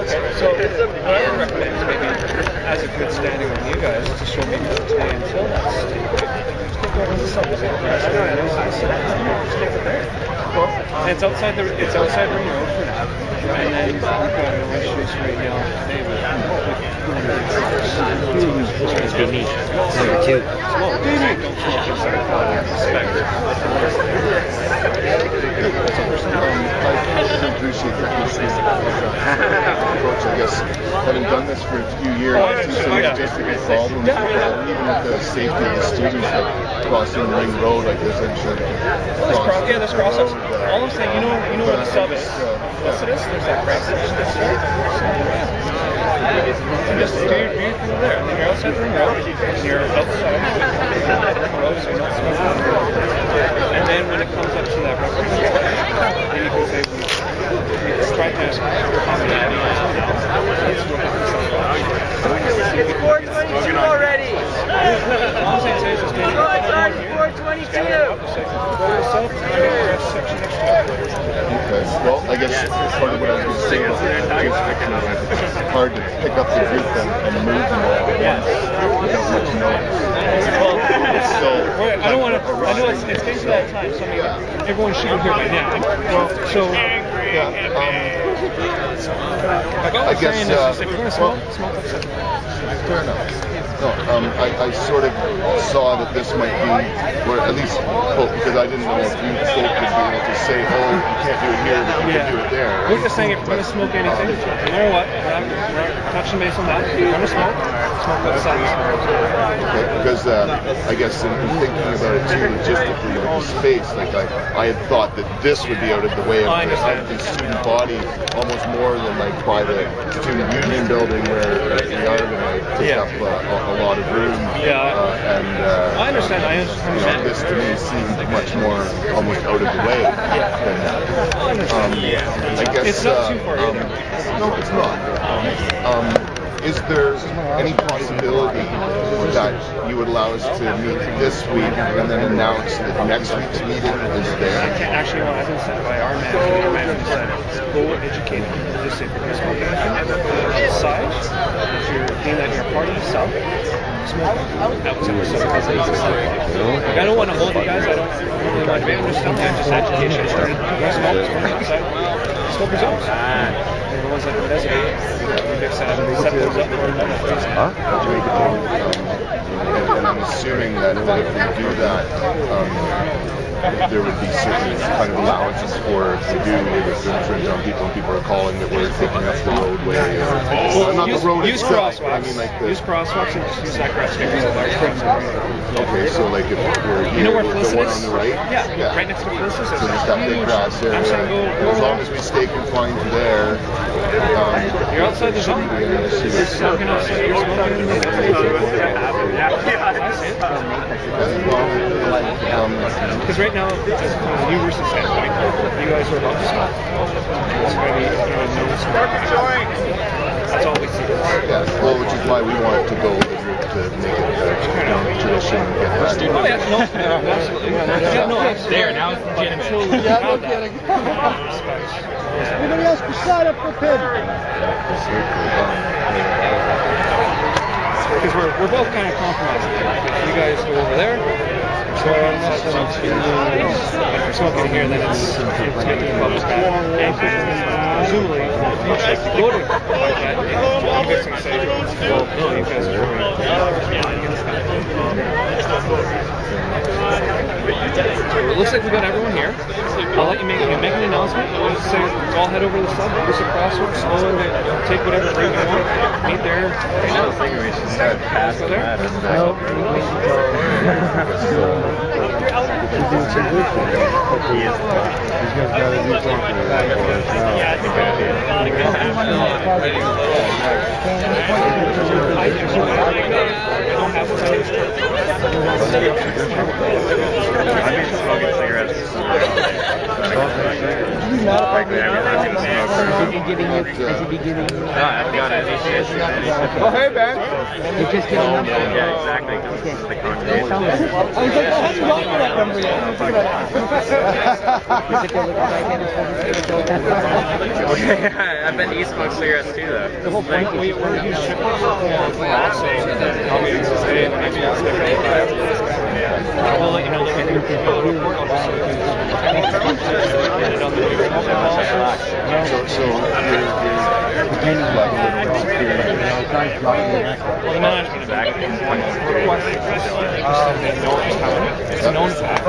So what I would recommend is maybe, as a good standing on you guys, to show me today until that's and it's outside Ring Road for now. And then we've got no issues right now today with It's good meat. Number 2. well, don't smoke inside respect. I appreciate approach, I guess. Having done this for a few years, I've seen some logistical problems, even with the safety of the students crossing Ring Road like this. There's cross-ups. All I'm saying, you know where the sub is? Yes, it is. There's that grass section that's there. Just do your thing there. And you're outside the Ring Road. You're outside the road, so you're not smoking. And then when it comes up to that reference, then you can say, let's try to ask It's 4:22 already. All I'm saying is just maybe Oh, it's already 4:22. Okay. Well, I guess part of what I was going to say is it's hard to pick up the group and move them all at once without much notice. I don't want to. I know it's getting to that time, so I mean, everyone should be here by now. Well, so I guess if you're going to smoke outside. Fair enough. No, I sort of saw that this might be, or at least, because I didn't know if you folk would be able to say, oh, you can't do it here, but you can do it there. We're just saying if we're going to smoke anything, no matter what, we're touching base on that. If you're going to smoke outside. Okay, because I guess in thinking about it too, logistically, with the space, like I had thought that this would be out of the way of the student body almost more than like by the student union building where we are going to take up a lot of room. And I understand. This to me seemed much more almost out of the way than that. I guess it's not too far either. No, it's not. Is there any possibility that you would allow us to meet this week and then announce that next week's meeting is there? Actually, what I've been sent by our manager said, go educate them. Just say, if you're going to smoke anything outside, if you're being at your party yourself, smoke outside. I don't want to hold you guys. I don't really want to be. I'm just education. Smoker zones. The ones that are designated. Set those up for and I'm assuming that if we do that, there would be certain kind of allowances for if we do infringe on people and people are calling that we're taking up the roadway or not the road itself. I mean, like use crosswalks and just use that grass area. Okay, so like if we're here, where the one on the right? Yeah, right next to Felicitas. So just that big grass area. As long as we stay confined to there, you're outside the zone. You're smoking outside. You're smoking. Because right now, from a new versus standpoint, you guys are about to smoke. It's going to be no smoke. That's all we see. Yeah, well, which is why we wanted to go to make it a tradition and get that. Oh, yeah, no, absolutely. Yeah, no, absolutely. There, now it's legitimate. Yeah, no kidding. Anybody else beside up for pin? Because we're both kind of compromising. You guys go over there. So if you're smoking here, then it's making the bubbles bad. And presumably, in the future, if you go to that, I'm guessing say, well, no, you guys are doing against that. It looks like we got everyone here. I'll let you make an announcement. I'll just say all head over to the sub, use the crosswalk, slow and take whatever break you want. Meet there. Go there. Frankly, I mean, I'm gonna Has he been giving you? No, I haven't got any shit. Oh, hey, Ben. You're just giving them? Yeah, exactly. Because this is the congregation. Tell me. I was like, I haven't gotten that number yet. Is it good looking guy again? I bet he smokes cigarettes too, though. The whole point, we're huge shippers. Also, maybe it's we'll let you know that we'll report on well, the management is back. It's a known fact.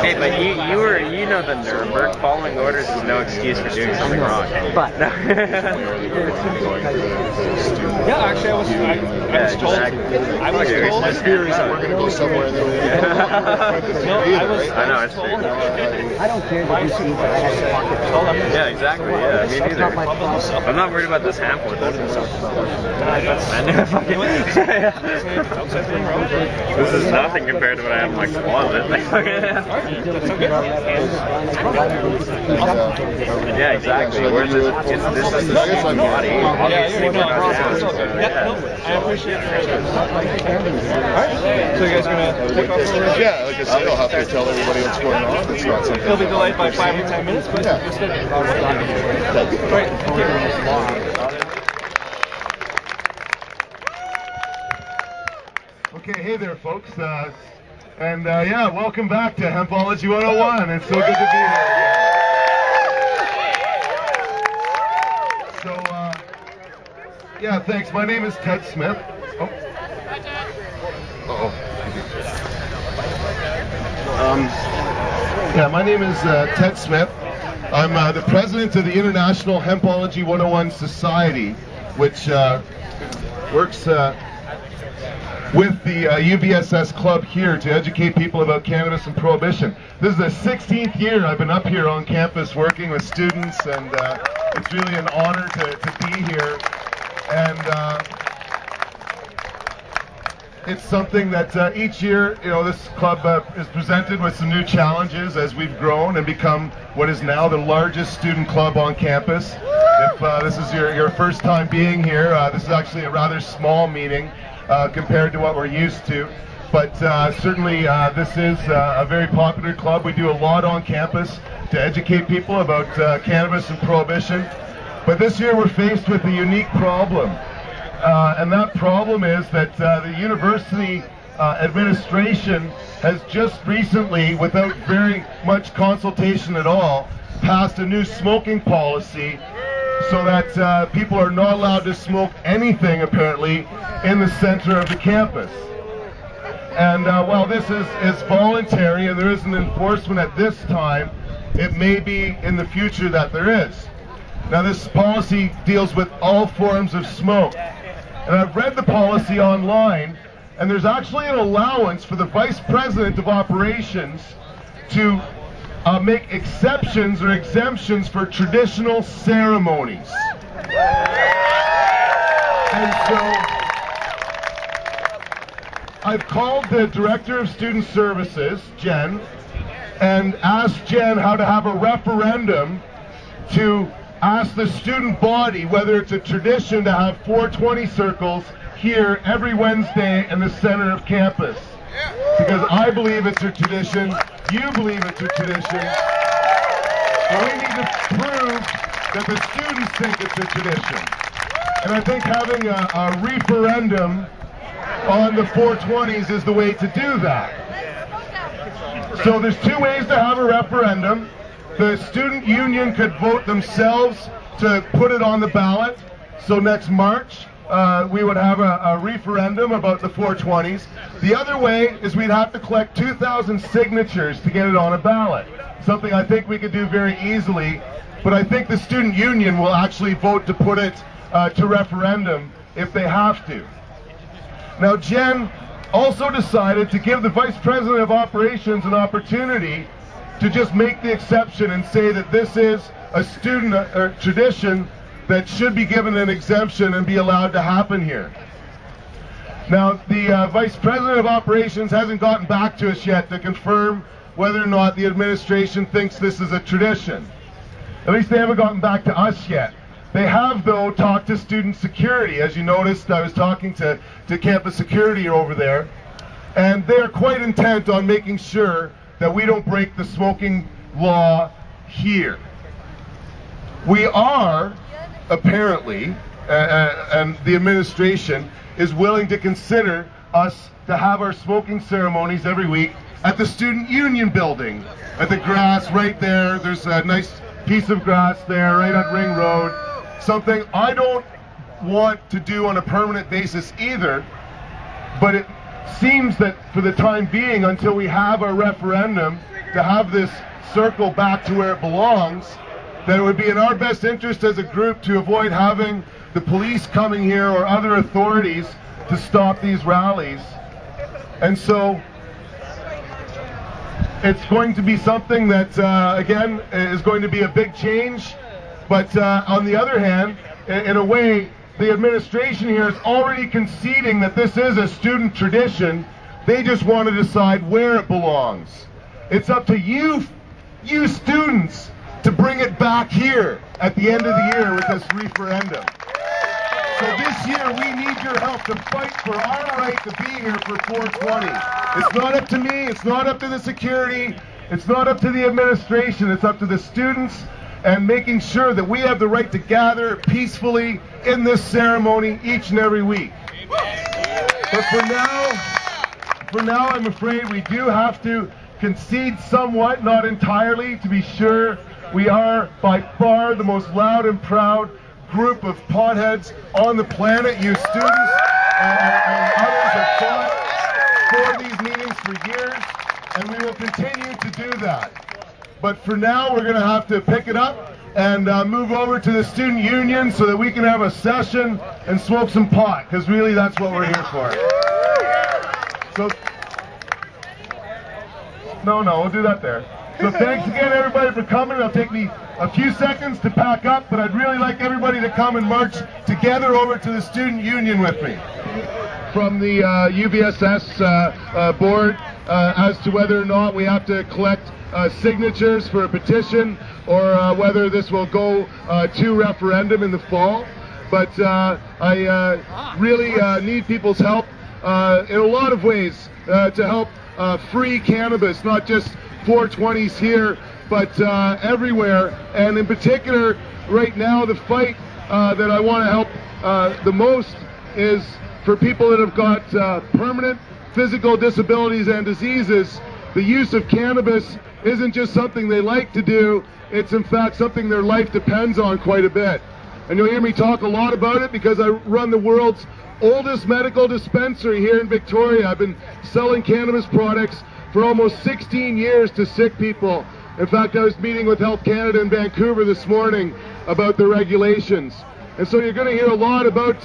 Hey, but you know the Nuremberg. Following orders is no excuse for doing something wrong. But Yeah, actually, I was told. I was told. My fear is that we're going to go somewhere that No, I know, it's told. I don't care that you see that I had to talk to them. Yeah, exactly. Yeah, me That's not my neither. problem. I'm not worried about this Hempology. This is nothing compared to what I have in my closet. Yeah, exactly. Whereas this is the same body. Obviously, we're not I appreciate your answers. Alright, so you guys gonna take off for a yeah, like I said, I'll have to tell everybody what's going on. It's not something. It'll be delayed by 5 or 10 minutes, but Yeah. Great, thank you. Okay, hey there, folks. Yeah, welcome back to Hempology 101. It's so good to be here. So, yeah, thanks. My name is Ted Smith. Oh. Yeah, my name is Ted Smith. I'm the president of the International Hempology 101 Society, which works with the UVSS club here to educate people about cannabis and prohibition. This is the 16th year I've been up here on campus working with students, and it's really an honor to be here. And it's something that each year, you know, this club is presented with some new challenges as we've grown and become what is now the largest student club on campus. If this is your first time being here, this is actually a rather small meeting compared to what we're used to. But certainly this is a very popular club. We do a lot on campus to educate people about cannabis and prohibition. But this year we're faced with a unique problem. And that problem is that the university administration has just recently, without very much consultation at all, passed a new smoking policy so that people are not allowed to smoke anything, apparently, in the center of the campus. And while this is voluntary and there isn't enforcement at this time, it may be in the future that there is. Now, this policy deals with all forms of smoke. And I've read the policy online, and there's actually an allowance for the Vice President of Operations to make exceptions or exemptions for traditional ceremonies. And so I've called the Director of Student Services, Jen, and asked Jen how to have a referendum to ask the student body whether it's a tradition to have 420 circles here every Wednesday in the center of campus. Because I believe it's a tradition, you believe it's a tradition, and we need to prove that the students think it's a tradition. And I think having a referendum on the 420s is the way to do that. So there's two ways to have a referendum. The student union could vote themselves to put it on the ballot. So next March, we would have a referendum about the 420s. The other way is we'd have to collect 2,000 signatures to get it on a ballot. Something I think we could do very easily, but I think the student union will actually vote to put it to referendum if they have to. Now, Jen also decided to give the Vice President of Operations an opportunity to just make the exception and say that this is a student tradition that should be given an exemption and be allowed to happen here. Now, the Vice President of Operations hasn't gotten back to us yet to confirm whether or not the administration thinks this is a tradition. At least they haven't gotten back to us yet. They have, though, talked to student security. As you noticed, I was talking to campus security over there, and they're quite intent on making sure that we don't break the smoking law here. We are, apparently, and the administration is willing to consider us to have our smoking ceremonies every week at the Student Union building, at the grass right there. There's a nice piece of grass there right on Ring Road. Something I don't want to do on a permanent basis either, but it seems that for the time being, until we have our referendum, to have this circle back to where it belongs, that it would be in our best interest as a group to avoid having the police coming here or other authorities to stop these rallies. And so it's going to be something that, again, is going to be a big change. But on the other hand, in a way, the administration here is already conceding that this is a student tradition. They just want to decide where it belongs. It's up to you students, to bring it back here at the end of the year with this referendum. So this year we need your help to fight for our right to be here for 420. It's not up to me, it's not up to the security, it's not up to the administration, it's up to the students, and making sure that we have the right to gather peacefully in this ceremony each and every week. But for now I'm afraid we do have to concede somewhat, not entirely, to be sure. We are by far the most loud and proud group of potheads on the planet. You students and others have fought for these meetings for years, and we will continue to do that. But for now, we're going to have to pick it up and move over to the Student Union so that we can have a session and smoke some pot, because really that's what we're here for. So, no, we'll do that there. So thanks again, everybody, for coming. It'll take me a few seconds to pack up, but I'd really like everybody to come and march together over to the Student Union with me. From the UVSS board as to whether or not we have to collect signatures for a petition, or whether this will go to referendum in the fall. But I really need people's help in a lot of ways to help free cannabis, not just 420s here, but everywhere. And in particular, right now, the fight that I want to help the most is for people that have got permanent physical disabilities and diseases. The use of cannabis isn't just something they like to do, it's in fact something their life depends on quite a bit. And you'll hear me talk a lot about it because I run the world's oldest medical dispensary here in Victoria. I've been selling cannabis products for almost 16 years to sick people. In fact, I was meeting with Health Canada in Vancouver this morning about the regulations. And so you're going to hear a lot about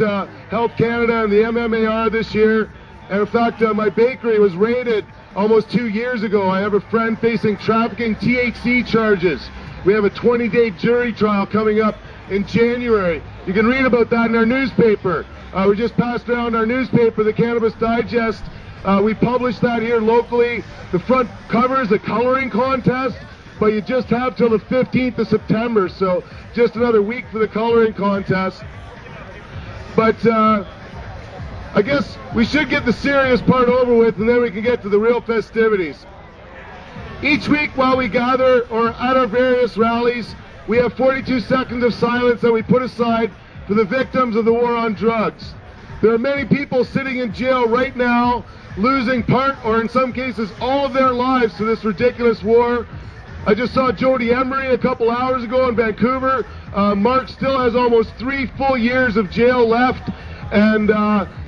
Health Canada and the MMAR this year. And in fact, my bakery was raided almost 2 years ago. I have a friend facing trafficking THC charges. We have a 20-day jury trial coming up in January. You can read about that in our newspaper. We just passed around our newspaper, the Cannabis Digest. We published that here locally. The front cover is a coloring contest, but you just have till the 15th of September, so just another week for the coloring contest. But I guess we should get the serious part over with, and then we can get to the real festivities. Each week while we gather or at our various rallies, we have 42 seconds of silence that we put aside for the victims of the war on drugs. There are many people sitting in jail right now, losing part or in some cases all of their lives to this ridiculous war. I just saw Jody Emery a couple hours ago in Vancouver. Mark still has almost 3 full years of jail left, and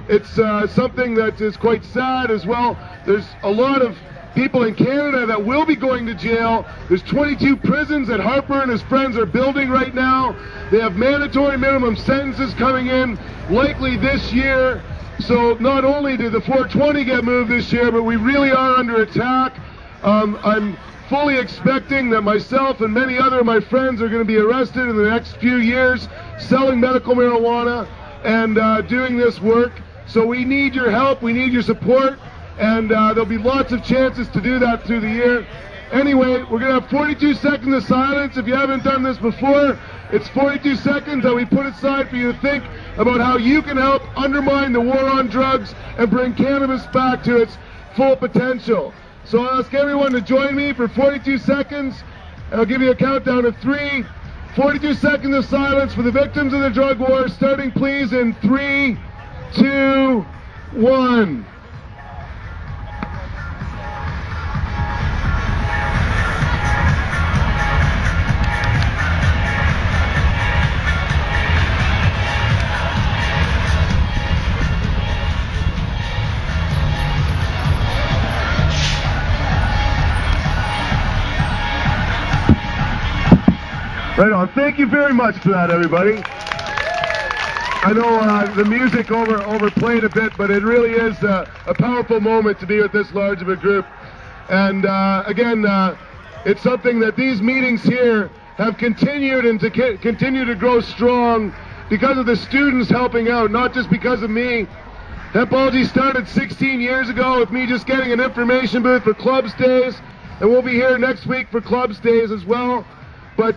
it's something that is quite sad as well. There's a lot of people in Canada that will be going to jail. There's 22 prisons that Harper and his friends are building right now. They have mandatory minimum sentences coming in likely this year. So not only did the 420 get moved this year, but we really are under attack. I'm fully expecting that myself and many other of my friends are going to be arrested in the next few years selling medical marijuana and doing this work. So we need your help, we need your support, and there'll be lots of chances to do that through the year. Anyway, we're going to have 42 seconds of silence. If you haven't done this before, it's 42 seconds that we put aside for you to think about how you can help undermine the war on drugs and bring cannabis back to its full potential. So I'll ask everyone to join me for 42 seconds. I'll give you a countdown of 3. 42 seconds of silence for the victims of the drug war, starting please in 3, 2, 1. Right on. Thank you very much for that, everybody. I know the music overplayed a bit, but it really is a powerful moment to be with this large of a group. And again, it's something that these meetings here have continued and to continue to grow strong because of the students helping out, not just because of me. Hempology started 16 years ago with me just getting an information booth for Clubs Days, and we'll be here next week for Clubs Days as well. But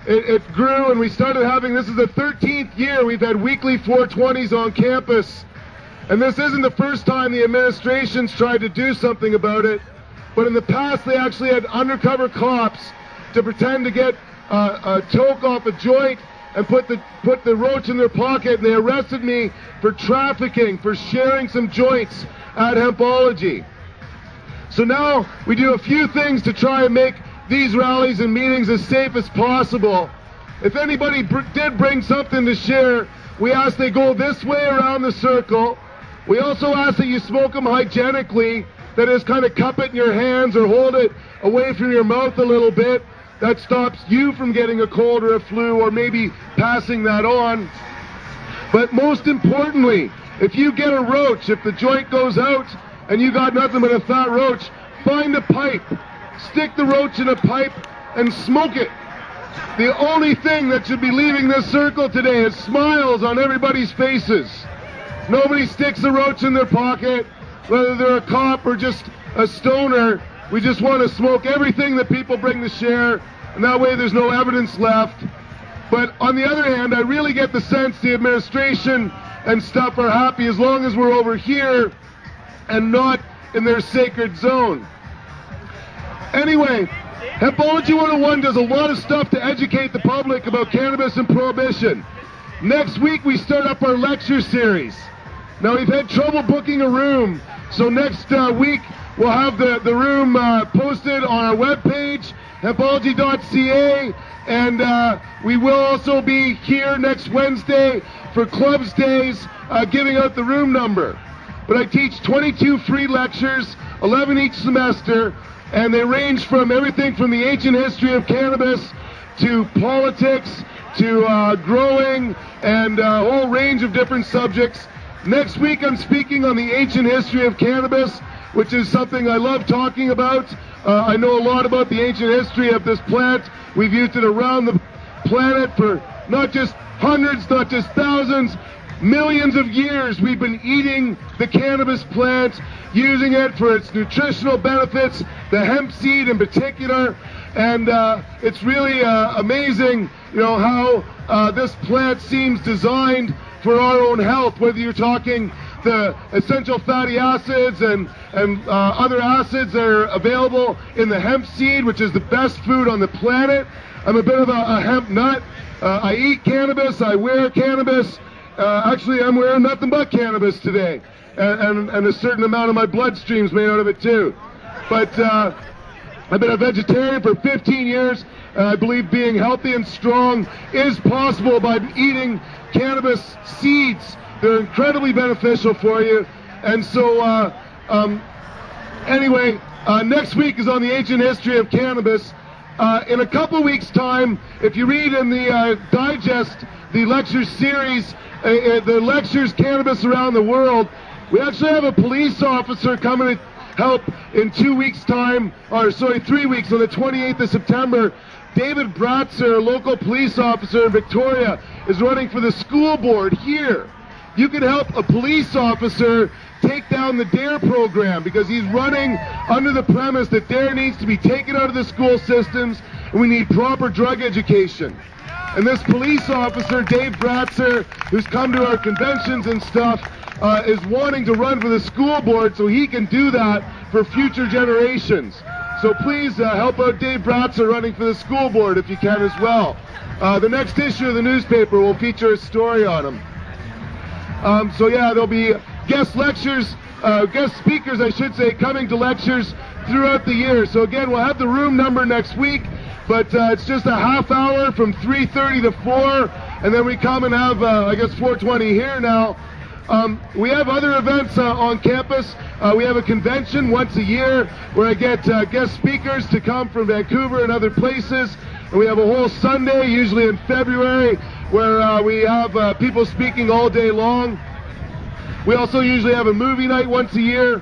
it grew, and we started having, this is the 13th year we've had weekly 420s on campus. And this isn't the first time the administration's tried to do something about it. But in the past, they actually had undercover cops to pretend to get a toke off a joint and put the roach in their pocket, and they arrested me for trafficking, for sharing some joints at Hempology. So now we do a few things to try and make these rallies and meetings as safe as possible. If anybody did bring something to share, we ask they go this way around the circle. We also ask that you smoke them hygienically, that is, kind of cup it in your hands or hold it away from your mouth a little bit. That stops you from getting a cold or a flu or maybe passing that on. But most importantly, if you get a roach, if the joint goes out and you got nothing but a fat roach, find a pipe. Stick the roach in a pipe and smoke it. The only thing that should be leaving this circle today is smiles on everybody's faces. Nobody sticks a roach in their pocket, whether they're a cop or just a stoner. We just want to smoke everything that people bring to share, and that way there's no evidence left. But on the other hand, I really get the sense the administration and stuff are happy as long as we're over here and not in their sacred zone. Anyway, Hempology 101 does a lot of stuff to educate the public about cannabis and prohibition. Next week we start up our lecture series. Now we've had trouble booking a room, so next week we'll have the room posted on our webpage, hempology.ca, and we will also be here next Wednesday for Clubs Days, giving out the room number. But I teach 22 free lectures, 11 each semester, and they range from everything from the ancient history of cannabis to politics to growing and a whole range of different subjects. Next week I'm speaking on the ancient history of cannabis, which is something I love talking about. I know a lot about the ancient history of this plant. We've used it around the planet for not just hundreds, not just thousands, millions of years. We've been eating the cannabis plant, using it for its nutritional benefits, the hemp seed in particular, and it's really amazing, you know, how this plant seems designed for our own health, whether you're talking the essential fatty acids and other acids that are available in the hemp seed, which is the best food on the planet. I'm a bit of a hemp nut. I eat cannabis, I wear cannabis. Actually, I'm wearing nothing but cannabis today, and a certain amount of my bloodstream's made out of it too. But I've been a vegetarian for 15 years, and I believe being healthy and strong is possible by eating cannabis seeds. They're incredibly beneficial for you. And so, anyway, next week is on the ancient history of cannabis. In a couple weeks' time, if you read in the digest, the lecture series, the lectures Cannabis Around the World, we actually have a police officer coming to help in 2 weeks' time, or sorry, 3 weeks, on the 28th of September. David Bratzer, a local police officer in Victoria, is running for the school board here. You can help a police officer take down the DARE program because he's running under the premise that DARE needs to be taken out of the school systems and we need proper drug education. And this police officer, Dave Bratzer, who's come to our conventions and stuff, is wanting to run for the school board so he can do that for future generations. So please help out Dave Bratzer running for the school board if you can as well. The next issue of the newspaper will feature a story on him. So yeah, there'll be guest lectures, guest speakers, I should say, coming to lectures throughout the year. So again, we'll have the room number next week, but it's just a half hour from 3:30 to 4, and then we come and have, I guess, 4:20 here now. We have other events on campus. We have a convention once a year where I get guest speakers to come from Vancouver and other places. And we have a whole Sunday, usually in February, where we have people speaking all day long. We also usually have a movie night once a year.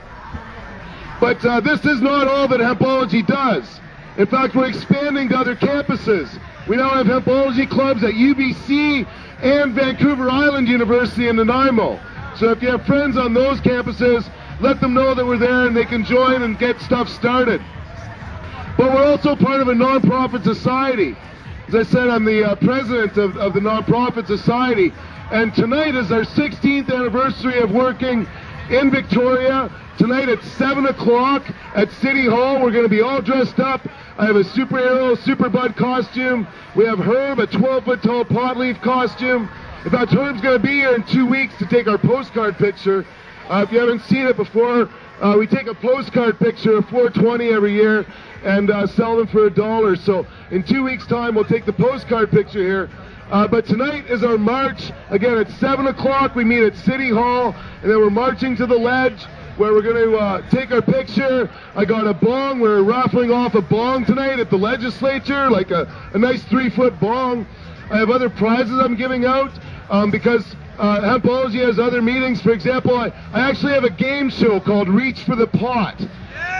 But this is not all that Hempology does. In fact, we're expanding to other campuses. We now have Hempology clubs at UBC and Vancouver Island University in Nanaimo. So if you have friends on those campuses, let them know that we're there and they can join and get stuff started. But we're also part of a nonprofit society. As I said, I'm the president of the nonprofit society. And tonight is our 16th anniversary of working in Victoria. Tonight at 7 o'clock at City Hall, we're going to be all dressed up. I have a superhero, Superbud costume. We have Herb, a 12-foot tall potleaf costume. In fact, Herb's going to be here in 2 weeks to take our postcard picture. If you haven't seen it before, we take a postcard picture of 420 every year and sell them for $1. So in 2 weeks' time, we'll take the postcard picture here. But tonight is our march. Again, at 7 o'clock, we meet at City Hall, and then we're marching to the ledge where we're going to take our picture. I got a bong. We're raffling off a bong tonight at the legislature, like a nice 3-foot bong. I have other prizes I'm giving out because Hempology has other meetings. For example, I actually have a game show called Reach for the Pot.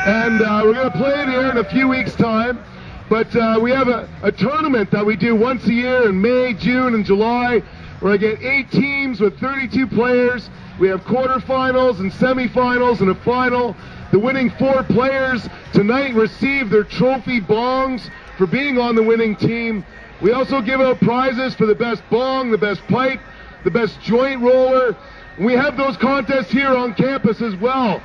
And we're going to play it here in a few weeks' time. But we have a tournament that we do once a year in May, June, and July, where I get 8 teams with 32 players. We have quarterfinals and semifinals and a final. The winning 4 players tonight receive their trophy bongs for being on the winning team. We also give out prizes for the best bong, the best pipe, the best joint roller. We have those contests here on campus as well.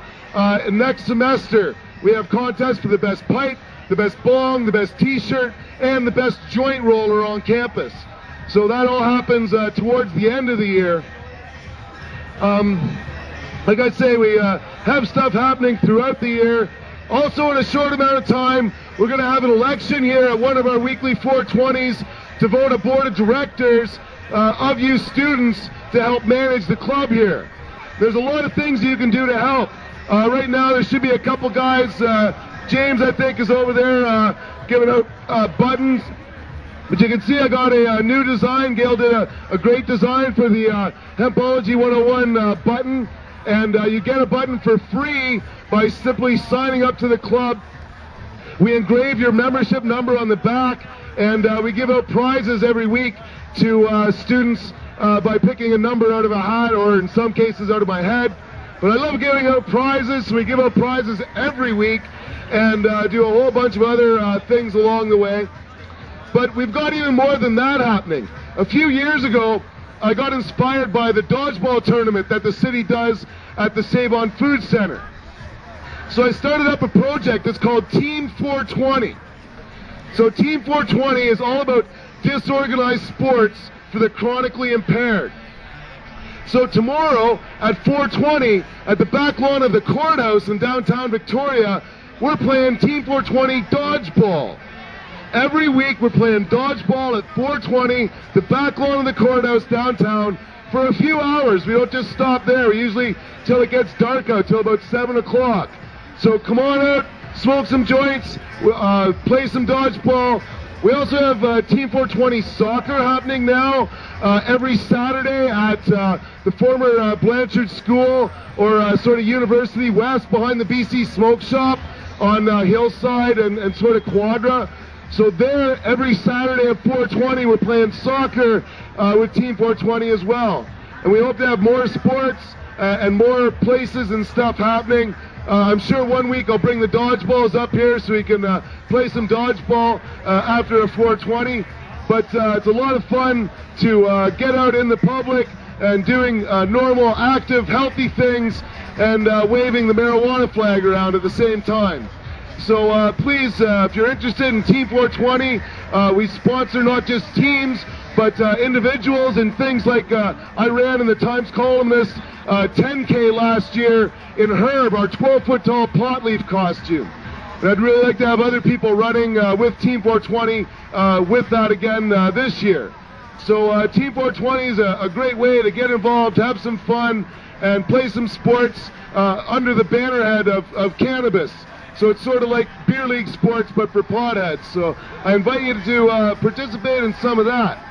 Next semester, we have contests for the best pipe, the best bong, the best t-shirt, and the best joint roller on campus. So that all happens towards the end of the year. Like I say, we have stuff happening throughout the year. Also, in a short amount of time, we're going to have an election here at one of our weekly 420s to vote a board of directors of you students to help manage the club here. There's a lot of things you can do to help. Right now, there should be a couple guys. James, I think, is over there giving out buttons. But you can see I got a new design. Gail did a great design for the Hempology 101 button. And you get a button for free by simply signing up to the club. We engrave your membership number on the back, and we give out prizes every week to students by picking a number out of a hat, or in some cases out of my head. But I love giving out prizes, so we give out prizes every week and do a whole bunch of other things along the way. But we've got even more than that happening. A few years ago, I got inspired by the dodgeball tournament that the city does at the Save-On Food Center. So I started up a project that's called Team 420. So Team 420 is all about disorganized sports for the chronically impaired. So tomorrow at 4:20 at the back lawn of the courthouse in downtown Victoria, we're playing Team 420 dodgeball. Every week we're playing dodgeball at 4:20, the back lawn of the courthouse downtown, for a few hours. We don't just stop there. We usually till it gets dark out, till about 7 o'clock. So come on out, smoke some joints, play some dodgeball. We also have Team 420 soccer happening now every Saturday at the former Blanchard School, or sort of University West behind the BC Smoke Shop on Hillside and sort of Quadra. So there, every Saturday at 4:20, we're playing soccer with Team 420 as well. And we hope to have more sports and more places and stuff happening. I'm sure one week I'll bring the dodgeballs up here so we can play some dodgeball after a 420. But it's a lot of fun to get out in the public and doing normal, active, healthy things and waving the marijuana flag around at the same time. So please, if you're interested in Team 420, we sponsor not just teams, but individuals and things like I ran in the Times Columnist 10K last year in Herb, our 12-foot tall pot leaf costume. And I'd really like to have other people running with Team 420 with that again this year. So Team 420 is a great way to get involved, have some fun, and play some sports under the bannerhead of cannabis. So it's sort of like beer league sports, but for potheads. So I invite you to participate in some of that.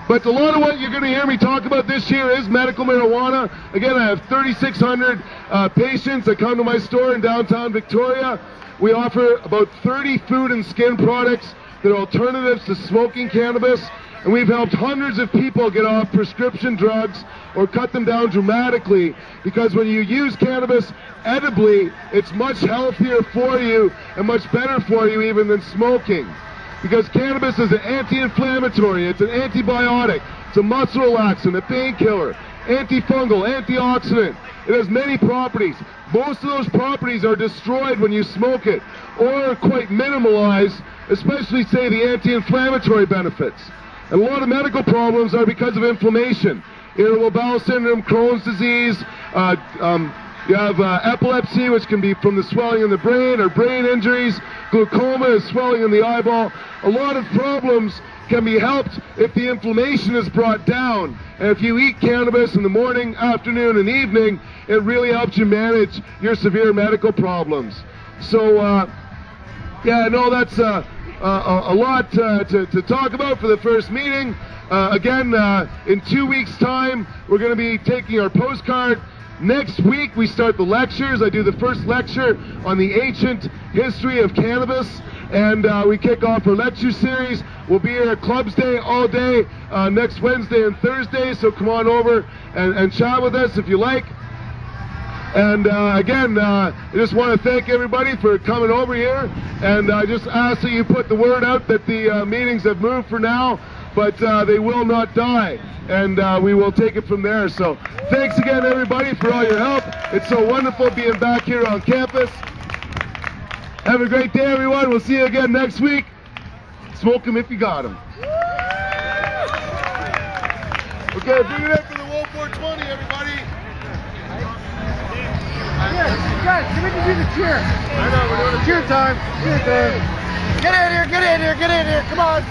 But a lot of what you're going to hear me talk about this year is medical marijuana. Again, I have 3,600 patients that come to my store in downtown Victoria. We offer about 30 food and skin products that are alternatives to smoking cannabis. And we've helped hundreds of people get off prescription drugs or cut them down dramatically, because when you use cannabis edibly, it's much healthier for you and much better for you even than smoking. Because cannabis is an anti-inflammatory, it's an antibiotic, it's a muscle relaxant, a painkiller, antifungal, antioxidant. It has many properties. Most of those properties are destroyed when you smoke it, or quite minimalized, especially, say, the anti-inflammatory benefits. And a lot of medical problems are because of inflammation. Irritable bowel syndrome, Crohn's disease, you have epilepsy, which can be from the swelling in the brain, or brain injuries. Glaucoma is swelling in the eyeball. A lot of problems can be helped if the inflammation is brought down. And if you eat cannabis in the morning, afternoon, and evening, it really helps you manage your severe medical problems. So, yeah, no, that's a lot to talk about for the first meeting. Again, in 2 weeks' time, we're going to be taking our postcard. Next week, we start the lectures. I do the first lecture on the ancient history of cannabis, and we kick off our lecture series. We'll be here at Clubs Day all day next Wednesday and Thursday, so come on over and chat with us if you like. And again, I just want to thank everybody for coming over here, and I just ask that you put the word out that the meetings have moved for now, but they will not die, and we will take it from there. So thanks again, everybody, for all your help. It's so wonderful being back here on campus. Have a great day, everyone. We'll see you again next week. Smoke them if you got them. Okay, bring it up for the Wolf 420, everybody. Guys, we can do the cheer. I know, we're doing Cheer time. Cheer time. Get in here, get in here, get in here. Come on.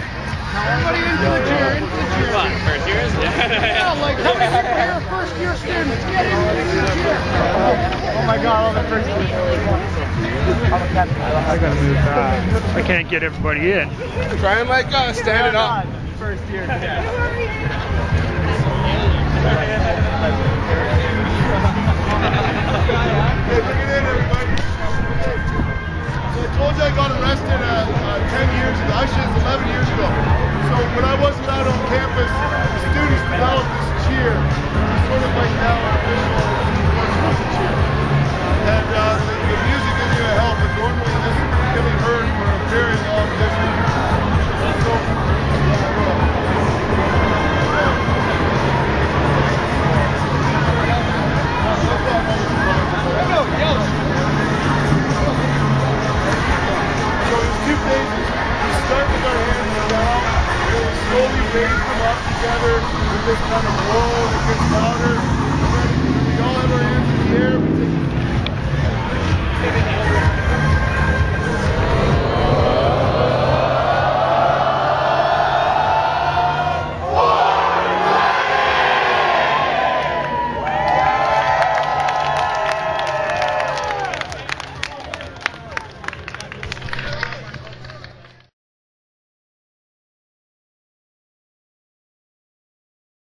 Everybody into the cheer, into the cheer. Come on, first years? Yeah, like how many people here are first year students? Get into the cheer. Oh my God, all the first year students. I gotta move back. I can't get everybody in. Trying like us, stand it up. First year. Hey, bring it in, everybody. So I told you I got arrested 10 years ago, actually it's 11 years ago. So when I wasn't out on campus, the students developed this cheer. It's sort of like now an official cheer. And the music is going to help, but normally this can be heard for a very long distance. So, So there's two phases. We start with our hands down, and then we slowly raise them up together with this kind of blow that gets louder. And then we all have our hands in the air. We take